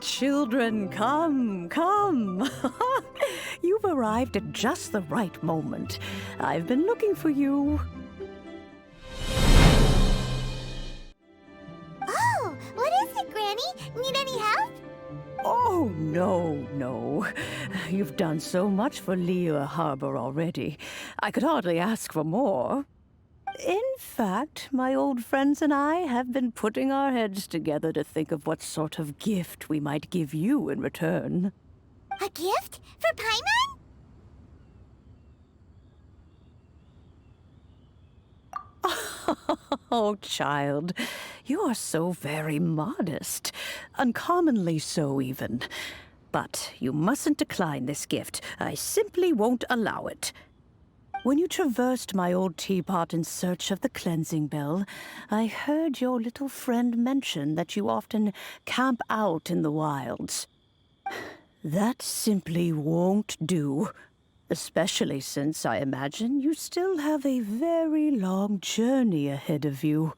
Children, come, come. You've arrived at just the right moment. I've been looking for you. Oh, what is it, Granny? Need any help? Oh, no. You've done so much for Liyue Harbor already. I could hardly ask for more. In fact, my old friends and I have been putting our heads together to think of what sort of gift we might give you in return. A gift? For Paimon? Oh, child, you are so very modest. Uncommonly so, even. But you mustn't decline this gift. I simply won't allow it. When you traversed my old teapot in search of the cleansing bell, I heard your little friend mention that you often camp out in the wilds. That simply won't do. Especially since I imagine you still have a very long journey ahead of you.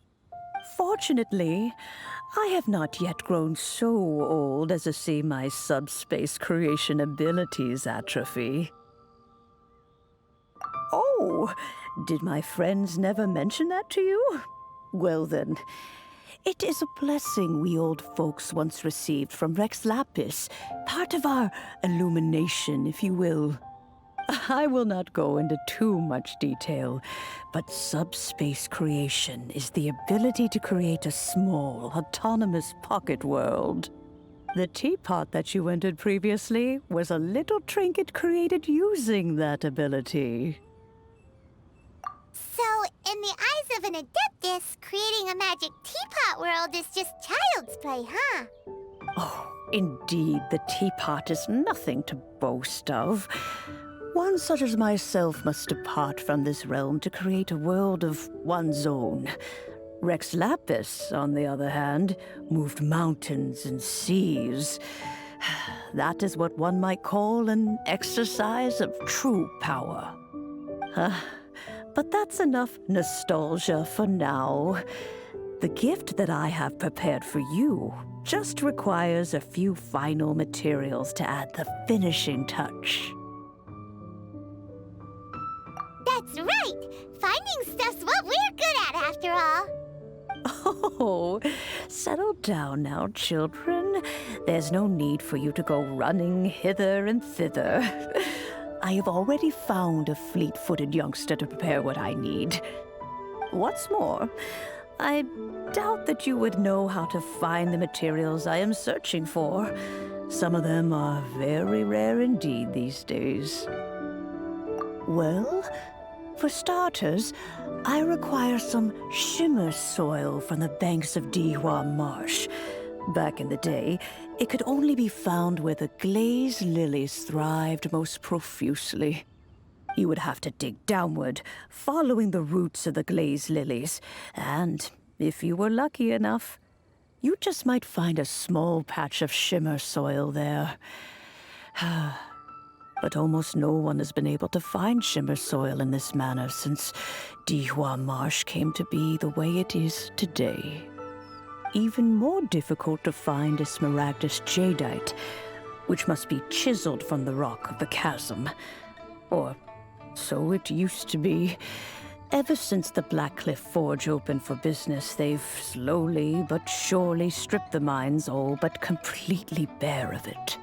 Fortunately, I have not yet grown so old as to see my subspace creation abilities atrophy. Oh, did my friends never mention that to you? Well then, it is a blessing we old folks once received from Rex Lapis, part of our illumination, if you will. I will not go into too much detail, but subspace creation is the ability to create a small, autonomous pocket world. The teapot that you entered previously was a little trinket created using that ability. So, in the eyes of an adeptus, creating a magic teapot world is just child's play, huh? Oh, indeed, the teapot is nothing to boast of. One such as myself must depart from this realm to create a world of one's own. Rex Lapis, on the other hand, moved mountains and seas. That is what one might call an exercise of true power. But that's enough nostalgia for now. The gift that I have prepared for you just requires a few final materials to add the finishing touch. That's right! Finding stuff's what we're good at, after all. Oh, settle down now, children. There's no need for you to go running hither and thither. I have already found a fleet-footed youngster to prepare what I need. What's more, I doubt that you would know how to find the materials I am searching for. Some of them are very rare indeed these days. Well, for starters, I require some shimmer soil from the banks of Dihua Marsh. Back in the day, it could only be found where the glazed lilies thrived most profusely. You would have to dig downward, following the roots of the glazed lilies, and if you were lucky enough, you just might find a small patch of shimmer soil there. But almost no one has been able to find shimmer soil in this manner since Dihua Marsh came to be the way it is today. Even more difficult to find is smaragdus jadeite, which must be chiseled from the rock of the chasm. Or so it used to be. Ever since the Blackcliff Forge opened for business, they've slowly but surely stripped the mines all but completely bare of it.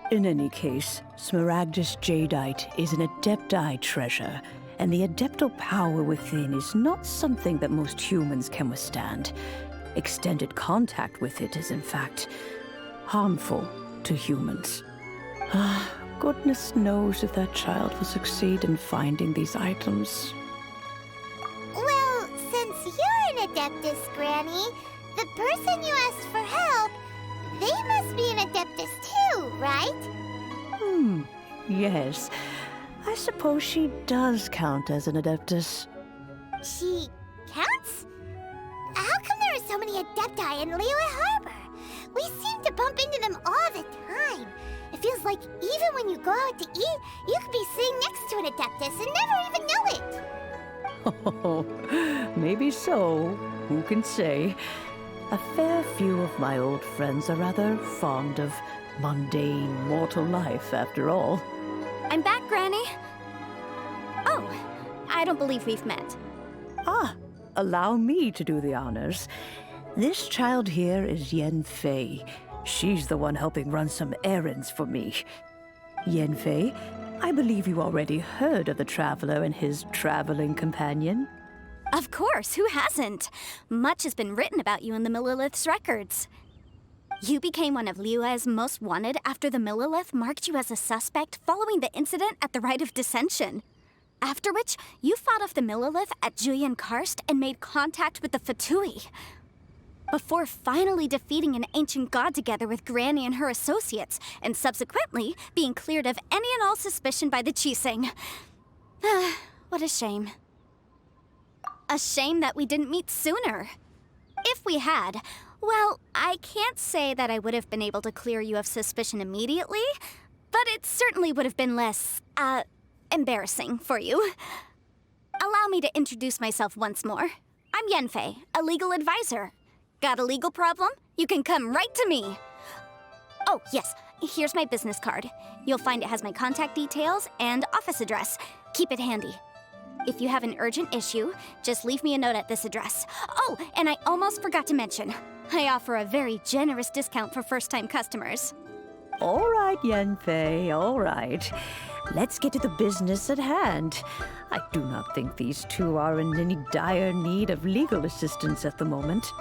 In any case, smaragdus jadeite is an adepti treasure, and the adeptal power within is not something that most humans can withstand. Extended contact with it is, in fact, harmful to humans. Goodness knows if that child will succeed in finding these items. Well, since you're an adeptus, Granny, the person you asked for help, they must be an adeptus too, right? Yes. I suppose she does count as an adeptus. She counts? How come there are so many adepti in Liyue Harbor? We seem to bump into them all the time. It feels like even when you go out to eat, you could be sitting next to an adeptus and never even know it. Oh, maybe so. Who can say? A fair few of my old friends are rather fond of mundane mortal life, after all. I'm back, Granny. Oh, I don't believe we've met. Ah, allow me to do the honors. This child here is Yanfei. She's the one helping run some errands for me. Yanfei, I believe you already heard of the traveler and his traveling companion. Of course, who hasn't? Much has been written about you in the Millilith's records. You became one of Liyue's most wanted after the Millilith marked you as a suspect following the incident at the Rite of Dissension. After which, you fought off the Millilith at Julian Karst and made contact with the Fatui. Before finally defeating an ancient god together with Granny and her associates, and subsequently being cleared of any and all suspicion by the Chiseng. What a shame. A shame that we didn't meet sooner. If we had, well, I can't say that I would have been able to clear you of suspicion immediately, but it certainly would have been less, embarrassing for you. Allow me to introduce myself once more. I'm Yanfei, a legal advisor. Got a legal problem? You can come right to me. Oh, yes, here's my business card. You'll find it has my contact details and office address. Keep it handy. If you have an urgent issue, just leave me a note at this address. Oh, and I almost forgot to mention, I offer a very generous discount for first-time customers. All right, Yanfei, all right. Let's get to the business at hand. I do not think these two are in any dire need of legal assistance at the moment.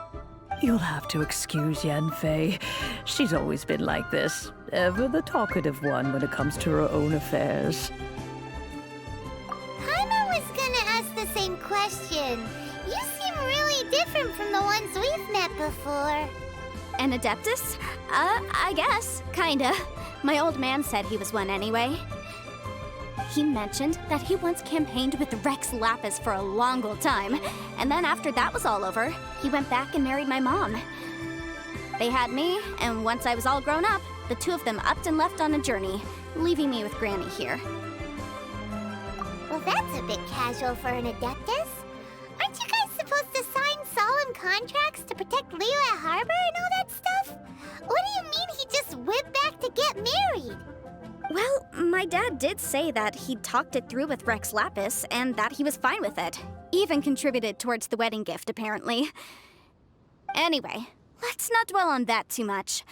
You'll have to excuse Yanfei. She's always been like this, ever the talkative one when it comes to her own affairs. Paimon was gonna ask the same question. You seem really different from the ones we've met before. An Adeptus? I guess. Kinda. My old man said he was one anyway. He mentioned that he once campaigned with Rex Lapis for a long old time, and then after that was all over, he went back and married my mom. They had me, and once I was all grown up, the two of them upped and left on a journey, leaving me with Granny here. Well, that's a bit casual for an Adeptus. Aren't you guys supposed to sign solemn contracts to protect Liyue Harbor and all that stuff? What do you mean he just went back to get married? Well, my dad did say that he'd talked it through with Rex Lapis and that he was fine with it. Even contributed towards the wedding gift, apparently. Anyway, let's not dwell on that too much.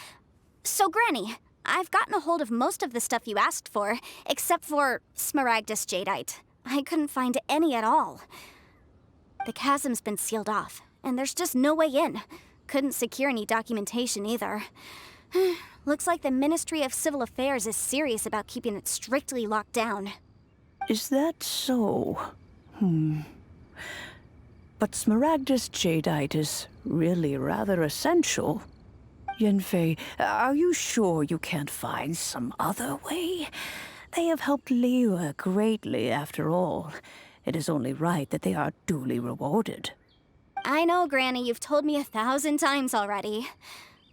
So, Granny, I've gotten a hold of most of the stuff you asked for, except for Smaragdus Jadeite. I couldn't find any at all. The chasm's been sealed off, and there's just no way in. Couldn't secure any documentation either. Looks like the Ministry of Civil Affairs is serious about keeping it strictly locked down. Is that so? But Smaragdus Jadeite is really rather essential. Yanfei, are you sure you can't find some other way? They have helped Liyue greatly, after all. It is only right that they are duly rewarded. I know, Granny, you've told me 1,000 times already.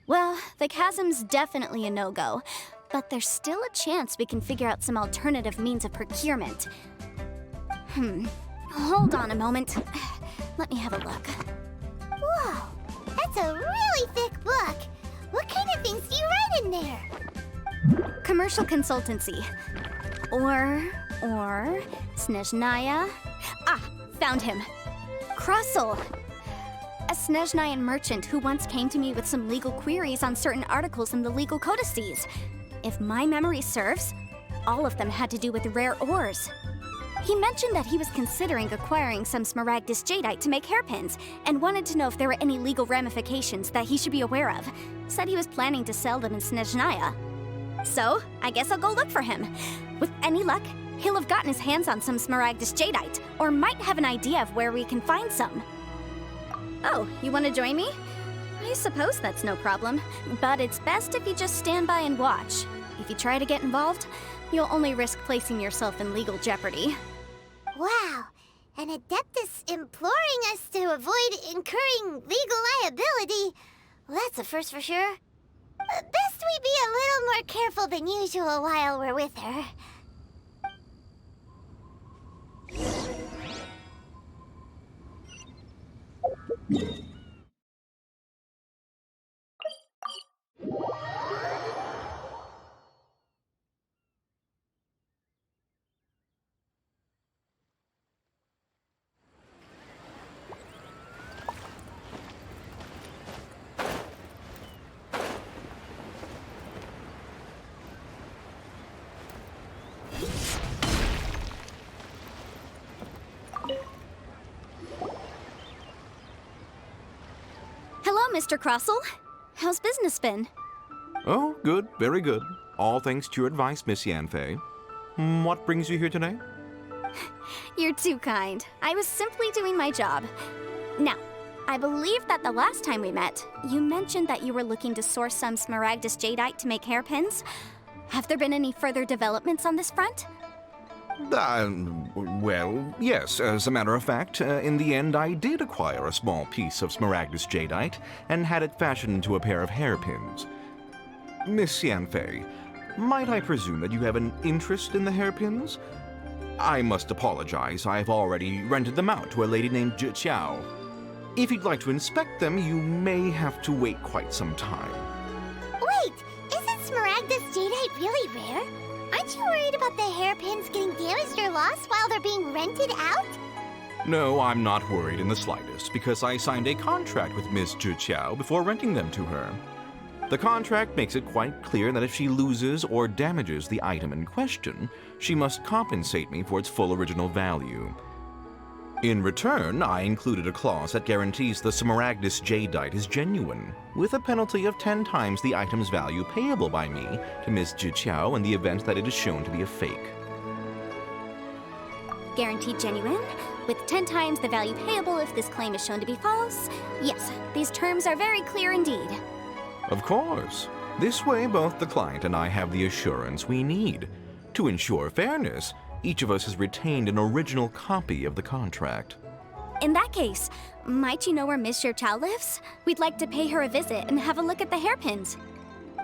Well, the chasm's definitely a no-go, but there's still a chance we can figure out some alternative means of procurement. Hold on a moment. Let me have a look. Whoa, that's a really thick book. What kind of things do you write in there? Commercial consultancy. Or Snezhnaya. Ah, found him. Krusel. A Snezhnayan merchant who once came to me with some legal queries on certain articles in the legal codices. If my memory serves, all of them had to do with rare ores. He mentioned that he was considering acquiring some Smaragdus Jadeite to make hairpins, and wanted to know if there were any legal ramifications that he should be aware of. Said he was planning to sell them in Snezhnaya. So, I guess I'll go look for him. With any luck, he'll have gotten his hands on some Smaragdus Jadeite, or might have an idea of where we can find some. Oh, you want to join me? I suppose that's no problem, but it's best if you just stand by and watch. If you try to get involved, you'll only risk placing yourself in legal jeopardy. Wow, an Adeptus imploring us to avoid incurring legal liability. Well, that's a first for sure. Best we be a little more careful than usual while we're with her. Mr. Crossell. How's business been? Oh, good, very good. All thanks to your advice, Miss Yanfei. What brings you here today? You're too kind. I was simply doing my job. Now, I believe that the last time we met, you mentioned that you were looking to source some smaragdus jadeite to make hairpins. Have there been any further developments on this front? Well, yes. As a matter of fact, in the end, I did acquire a small piece of smaragdus jadeite and had it fashioned into a pair of hairpins. Miss Yanfei, might I presume that you have an interest in the hairpins? I must apologize. I've already rented them out to a lady named Zhi. If you'd like to inspect them, you may have to wait quite some time. Wait, isn't smaragdus jadeite really rare? Aren't you worried about the hairpins getting damaged or lost while they're being rented out? No, I'm not worried in the slightest, because I signed a contract with Miss Zhi before renting them to her. The contract makes it quite clear that if she loses or damages the item in question, she must compensate me for its full original value. In return, I included a clause that guarantees the smaragdus jadeite is genuine, with a penalty of 10 times the item's value payable by me to Miss Zhi in the event that it is shown to be a fake. Guaranteed genuine, with 10 times the value payable if this claim is shown to be false? Yes, these terms are very clear indeed. Of course. This way, both the client and I have the assurance we need. To ensure fairness, each of us has retained an original copy of the contract. In that case, might you know where Miss Zhi lives? We'd like to pay her a visit and have a look at the hairpins.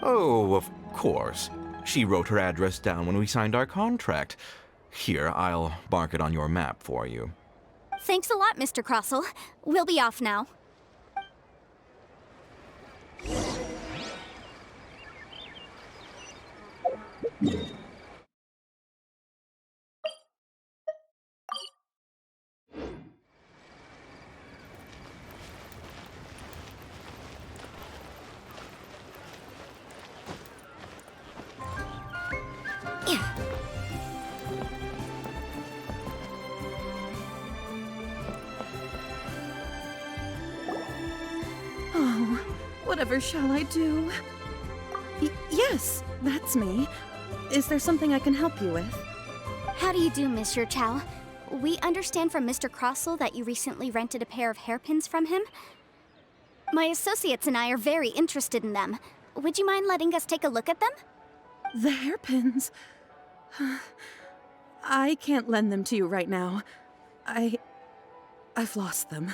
Oh, of course. She wrote her address down when we signed our contract. Here, I'll mark it on your map for you. Thanks a lot, Mr. Crossell. We'll be off now. Oh, whatever shall I do? Yes, that's me. Is there something I can help you with? How do you do, Mr. Chow? We understand from Mr. Crossell that you recently rented a pair of hairpins from him. My associates and I are very interested in them. Would you mind letting us take a look at them? The hairpins? I can't lend them to you right now. I've lost them.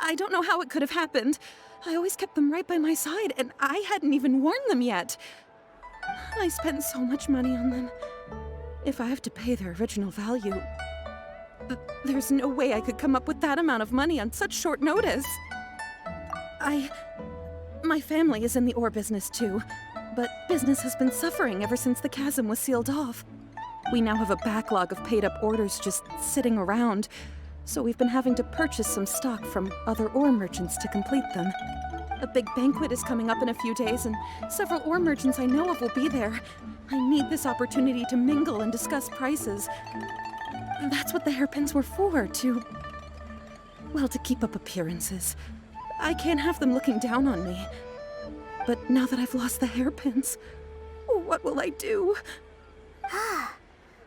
I don't know how it could have happened. I always kept them right by my side, and I hadn't even worn them yet. I spent so much money on them. If I have to pay their original value, there's no way I could come up with that amount of money on such short notice. My family is in the ore business too, but business has been suffering ever since the chasm was sealed off. We now have a backlog of paid-up orders just sitting around, so we've been having to purchase some stock from other ore merchants to complete them. A big banquet is coming up in a few days, and several ore merchants I know of will be there. I need this opportunity to mingle and discuss prices. That's what the hairpins were for, to keep up appearances. I can't have them looking down on me. But now that I've lost the hairpins, what will I do?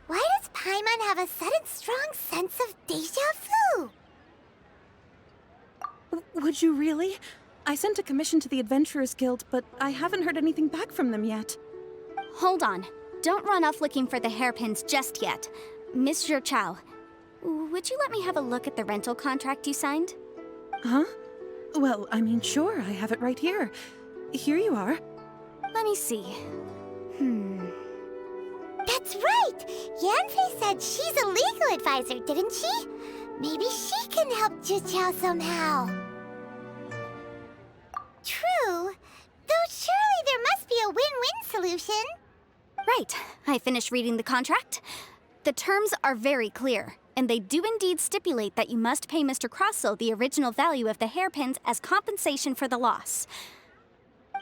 Why does Paimon have a sudden strong sense of déjà vu? Would you really? I sent a commission to the Adventurers Guild, but I haven't heard anything back from them yet. Hold on. Don't run off looking for the hairpins just yet. Miss Zhi, would you let me have a look at the rental contract you signed? Huh? Well, I mean, sure, I have it right here. Here you are. Let me see. That's right! Yanfei said she's a legal advisor, didn't she? Maybe she can help Zhi somehow. True. Though surely there must be a win-win solution. Right. I finished reading the contract. The terms are very clear, and they do indeed stipulate that you must pay Mr. Crossell the original value of the hairpins as compensation for the loss.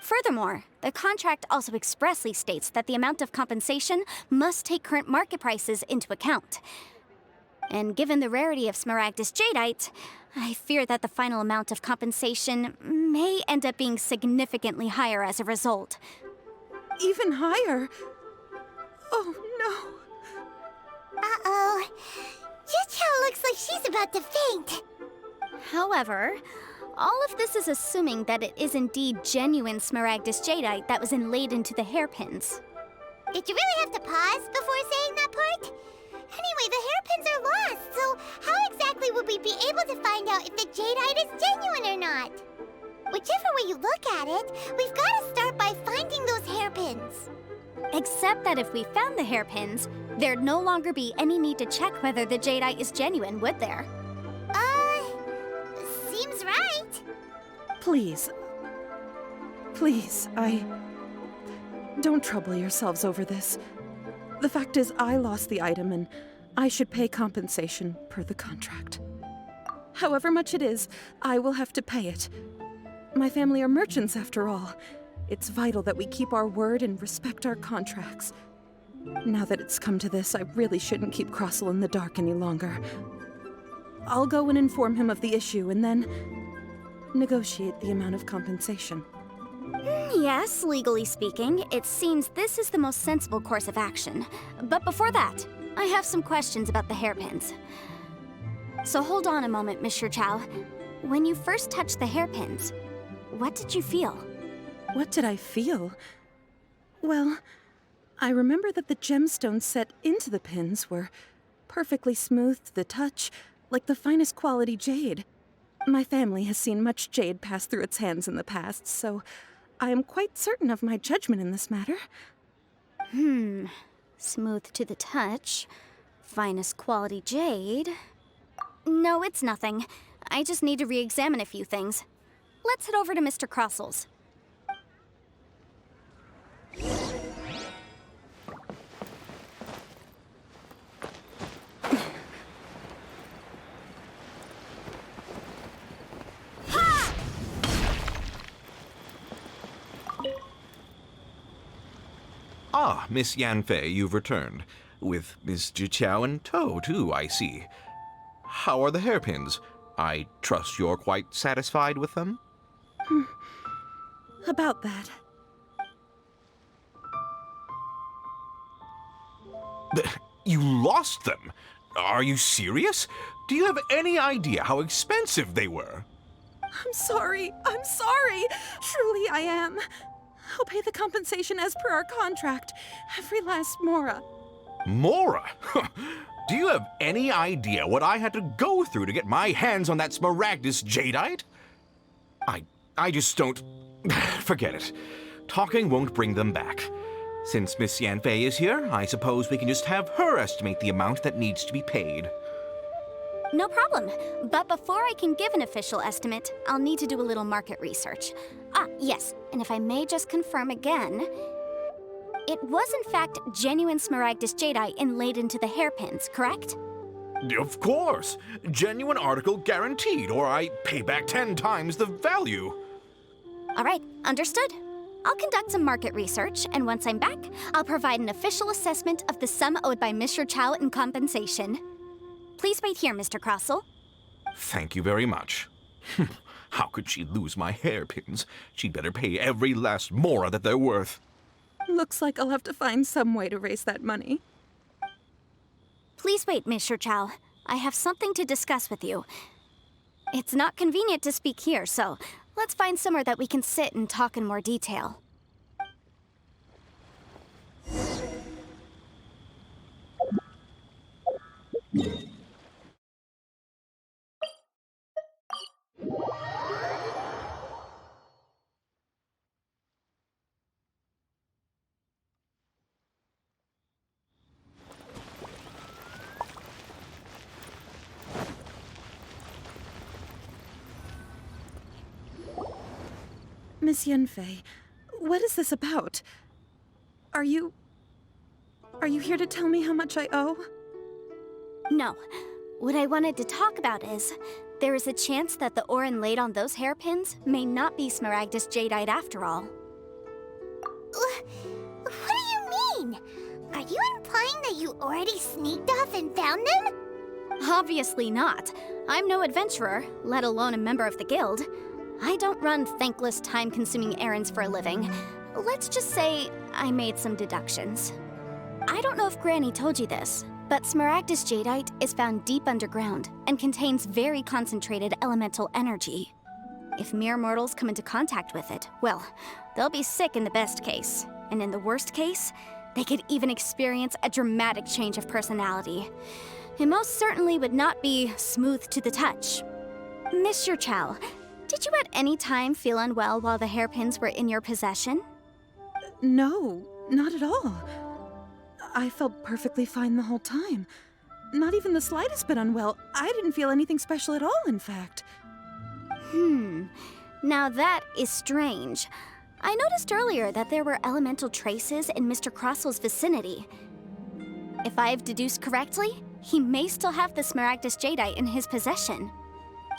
Furthermore, the contract also expressly states that the amount of compensation must take current market prices into account. And given the rarity of smaragdus jadeite, I fear that the final amount of compensation may end up being significantly higher as a result. Even higher? Oh, no. Uh-oh. Yuchao looks like she's about to faint. However, all of this is assuming that it is indeed genuine smaragdus jadeite that was inlaid into the hairpins. Did you really have to pause before saying that part? Anyway, the hairpins are lost, so how exactly would we be able to find out if the jadeite is genuine or not? Whichever way you look at it, we've got to start by finding those hairpins. Except that if we found the hairpins, there'd no longer be any need to check whether the jadeite is genuine, would there? Seems right. Please. Please, Don't trouble yourselves over this. The fact is, I lost the item and I should pay compensation per the contract. However much it is, I will have to pay it. My family are merchants after all. It's vital that we keep our word and respect our contracts. Now that it's come to this, I really shouldn't keep Crossel in the dark any longer. I'll go and inform him of the issue and then negotiate the amount of compensation. Yes, legally speaking, it seems this is the most sensible course of action. But before that, I have some questions about the hairpins. So hold on a moment, Mr. Chow. When you first touched the hairpins, what did you feel? What did I feel? Well, I remember that the gemstones set into the pins were perfectly smooth to the touch, like the finest quality jade. My family has seen much jade pass through its hands in the past, so I am quite certain of my judgment in this matter. Smooth to the touch. Finest quality jade. No, it's nothing. I just need to re-examine a few things. Let's head over to Mr. Crossel's. Ah, Miss Yanfei, you've returned. With Miss Jiqiao in tow, too, I see. How are the hairpins? I trust you're quite satisfied with them? About that. You lost them? Are you serious? Do you have any idea how expensive they were? I'm sorry. Truly I am. I'll pay the compensation as per our contract. Every last mora. Mora? Do you have any idea what I had to go through to get my hands on that smaragdus jadeite? I just don't... Forget it. Talking won't bring them back. Since Miss Yanfei is here, I suppose we can just have her estimate the amount that needs to be paid. No problem. But before I can give an official estimate, I'll need to do a little market research. Yes, and if I may just confirm again, it was in fact genuine smaragdus jadeite inlaid into the hairpins, correct? Of course. Genuine article guaranteed, or I pay back 10 times the value. All right, understood. I'll conduct some market research, and once I'm back, I'll provide an official assessment of the sum owed by Mr. Chow in compensation. Please wait here, Mr. Crossel. Thank you very much. How could she lose my hairpins? She'd better pay every last mora that they're worth. Looks like I'll have to find some way to raise that money. Please wait, Mr. Chow. I have something to discuss with you. It's not convenient to speak here, so let's find somewhere that we can sit and talk in more detail. Miss Yanfei, what is this about? Are you here to tell me how much I owe? No. What I wanted to talk about is, there is a chance that the ore inlaid on those hairpins may not be smaragdus jadeite after all. What do you mean? Are you implying that you already sneaked off and found them? Obviously not. I'm no adventurer, let alone a member of the guild. I don't run thankless, time-consuming errands for a living. Let's just say I made some deductions. I don't know if Granny told you this, but Smaragdus jadeite is found deep underground and contains very concentrated elemental energy. If mere mortals come into contact with it, well, they'll be sick in the best case. And in the worst case, they could even experience a dramatic change of personality. It most certainly would not be smooth to the touch. Mr. Chow, did you at any time feel unwell while the hairpins were in your possession? No, not at all. I felt perfectly fine the whole time. Not even the slightest bit unwell. I didn't feel anything special at all, in fact. Now that is strange. I noticed earlier that there were elemental traces in Mr. Crossel's vicinity. If I've deduced correctly, he may still have the Smaragdus jadeite in his possession.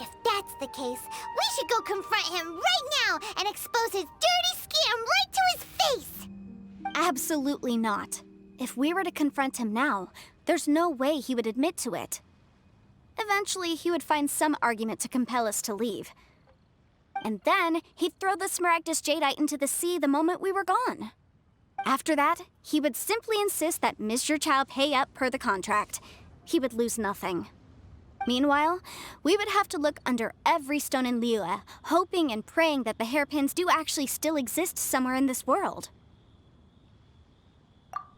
If that's the case, we should go confront him right now and expose his dirty scam right to his face! Absolutely not. If we were to confront him now, there's no way he would admit to it. Eventually, he would find some argument to compel us to leave. And then, he'd throw the Smaragdus jadeite into the sea the moment we were gone. After that, he would simply insist that Mr. Chow pay up per the contract. He would lose nothing. Meanwhile, we would have to look under every stone in Liyue, hoping and praying that the hairpins do actually still exist somewhere in this world.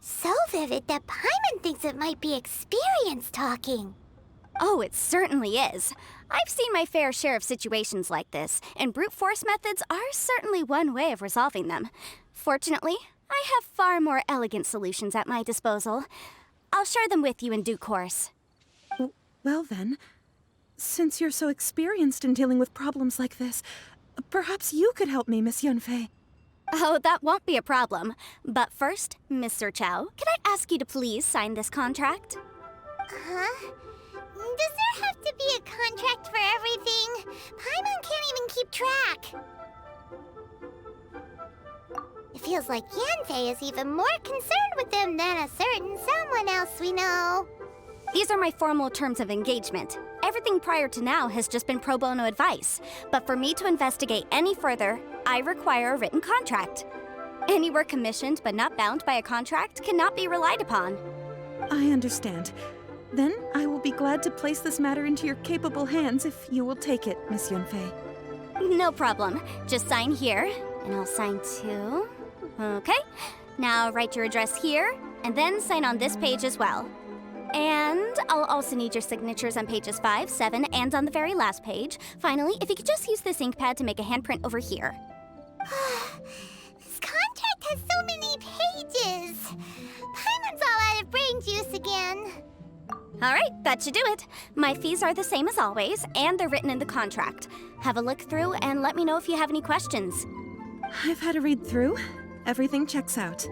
So vivid that Paimon thinks it might be experience talking. Oh, it certainly is. I've seen my fair share of situations like this, and brute force methods are certainly one way of resolving them. Fortunately, I have far more elegant solutions at my disposal. I'll share them with you in due course. Well then, since you're so experienced in dealing with problems like this, perhaps you could help me, Miss Yunfei. Oh, that won't be a problem. But first, Mr. Chow, can I ask you to please sign this contract? Huh? Does there have to be a contract for everything? Paimon can't even keep track. It feels like Yanfei is even more concerned with them than a certain someone else we know. These are my formal terms of engagement. Everything prior to now has just been pro bono advice. But for me to investigate any further, I require a written contract. Any work commissioned but not bound by a contract cannot be relied upon. I understand. Then I will be glad to place this matter into your capable hands if you will take it, Miss Yunfei. No problem. Just sign here, and I'll sign too. Okay. Now write your address here, and then sign on this page as well. And I'll also need your signatures on pages 5, 7, and on the very last page. Finally, if you could just use this ink pad to make a handprint over here. This contract has so many pages. Paimon's all out of brain juice again. All right, that should do it. My fees are the same as always, and they're written in the contract. Have a look through and let me know if you have any questions. I've had a read through. Everything checks out.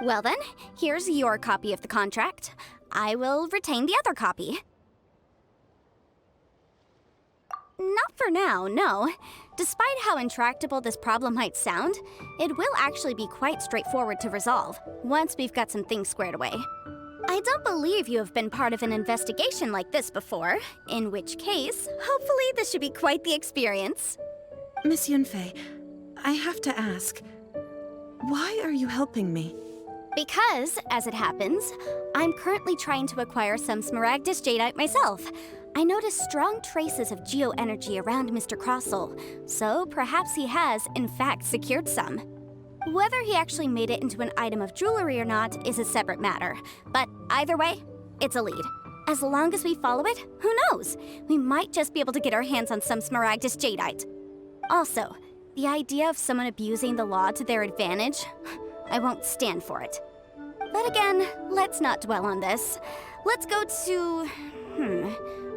Well then, here's your copy of the contract. I will retain the other copy. Not for now, no. Despite how intractable this problem might sound, it will actually be quite straightforward to resolve, once we've got some things squared away. I don't believe you have been part of an investigation like this before, in which case, hopefully this should be quite the experience. Miss Yunfei, I have to ask, why are you helping me? Because, as it happens, I'm currently trying to acquire some Smaragdus jadeite myself. I noticed strong traces of geo-energy around Mr. Crossel, so perhaps he has, in fact, secured some. Whether he actually made it into an item of jewelry or not is a separate matter, but either way, it's a lead. As long as we follow it, who knows? We might just be able to get our hands on some Smaragdus jadeite. Also, the idea of someone abusing the law to their advantage, I won't stand for it. But again, let's not dwell on this. Let's go to...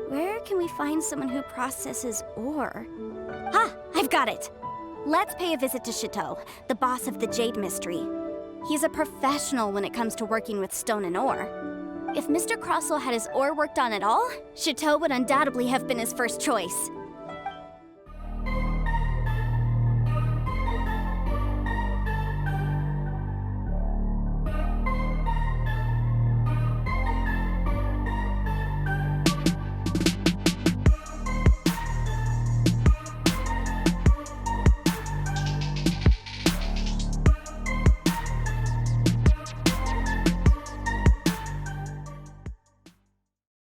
where can we find someone who processes ore? Ah, I've got it! Let's pay a visit to Chateau, the boss of the Jade Mystery. He's a professional when it comes to working with stone and ore. If Mr. Crossel had his ore worked on at all, Chateau would undoubtedly have been his first choice.